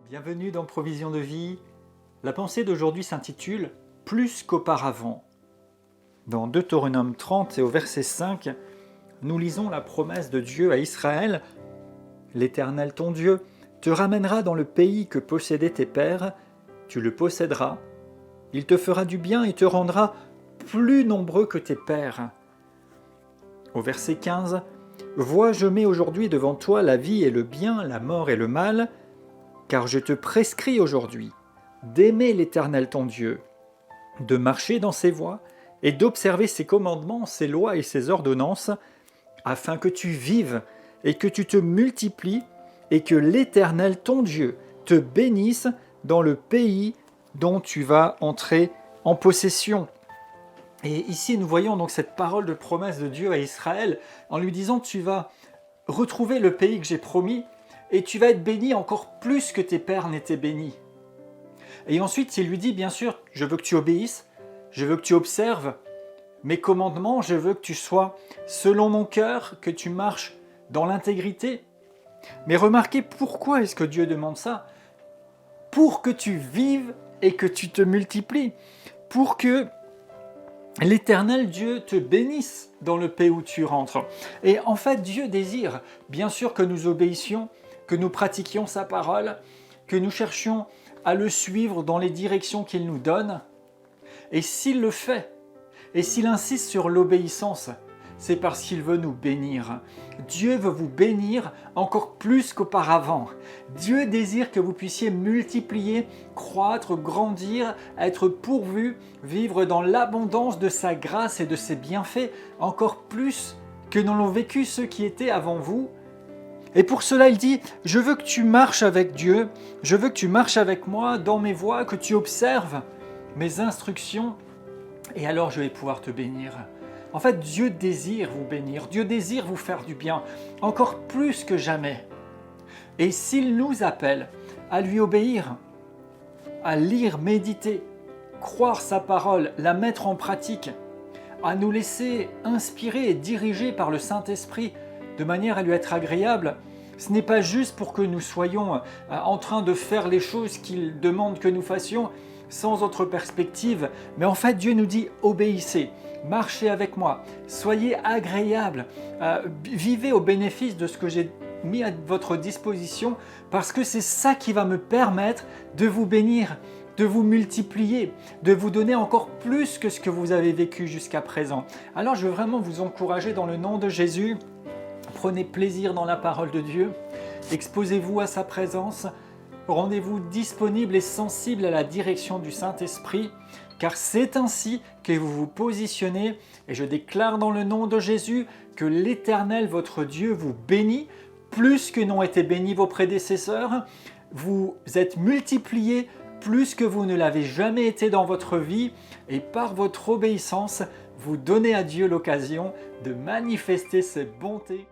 Bienvenue dans Provision de vie. La pensée d'aujourd'hui s'intitule « Plus qu'auparavant ». Dans Deutéronome 30 et au verset 5, nous lisons la promesse de Dieu à Israël. « L'Éternel ton Dieu te ramènera dans le pays que possédaient tes pères, tu le posséderas, il te fera du bien et te rendra plus nombreux que tes pères. » Au verset 15, « Vois, je mets aujourd'hui devant toi la vie et le bien, la mort et le mal, car je te prescris aujourd'hui d'aimer l'Éternel ton Dieu, de marcher dans ses voies et d'observer ses commandements, ses lois et ses ordonnances, afin que tu vives et que tu te multiplies et que l'Éternel ton Dieu te bénisse dans le pays dont tu vas entrer en possession. » Et ici, nous voyons donc cette parole de promesse de Dieu à Israël en lui disant « Tu vas retrouver le pays que j'ai promis et tu vas être béni encore plus que tes pères n'étaient bénis. » Et ensuite, il lui dit, bien sûr, « Je veux que tu obéisses, je veux que tu observes mes commandements, je veux que tu sois selon mon cœur, que tu marches dans l'intégrité. » Mais remarquez, pourquoi est-ce que Dieu demande ça ? Pour que tu vives et que tu te multiplies, pour que l'Éternel Dieu te bénisse dans le pays où tu rentres. Et en fait, Dieu désire, bien sûr, que nous obéissions, que nous pratiquions sa parole, que nous cherchions à le suivre dans les directions qu'il nous donne. Et s'il le fait, et s'il insiste sur l'obéissance, c'est parce qu'il veut nous bénir. Dieu veut vous bénir encore plus qu'auparavant. Dieu désire que vous puissiez multiplier, croître, grandir, être pourvus, vivre dans l'abondance de sa grâce et de ses bienfaits, encore plus que n'en ont vécu ceux qui étaient avant vous. Et pour cela, il dit, « Je veux que tu marches avec Dieu, je veux que tu marches avec moi dans mes voies, que tu observes mes instructions, et alors je vais pouvoir te bénir. » En fait, Dieu désire vous bénir, Dieu désire vous faire du bien, encore plus que jamais. Et s'il nous appelle à lui obéir, à lire, méditer, croire sa parole, la mettre en pratique, à nous laisser inspirer et diriger par le Saint-Esprit de manière à lui être agréable, ce n'est pas juste pour que nous soyons en train de faire les choses qu'il demande que nous fassions sans autre perspective, mais en fait Dieu nous dit « obéissez ». Marchez avec moi, soyez agréables, vivez au bénéfice de ce que j'ai mis à votre disposition parce que c'est ça qui va me permettre de vous bénir, de vous multiplier, de vous donner encore plus que ce que vous avez vécu jusqu'à présent. Alors je veux vraiment vous encourager dans le nom de Jésus, prenez plaisir dans la parole de Dieu, exposez-vous à sa présence, rendez-vous disponible et sensible à la direction du Saint-Esprit, car c'est ainsi que vous vous positionnez, et je déclare dans le nom de Jésus que l'Éternel, votre Dieu, vous bénit, plus que n'ont été bénis vos prédécesseurs. Vous êtes multipliés plus que vous ne l'avez jamais été dans votre vie, et par votre obéissance, vous donnez à Dieu l'occasion de manifester ses bontés.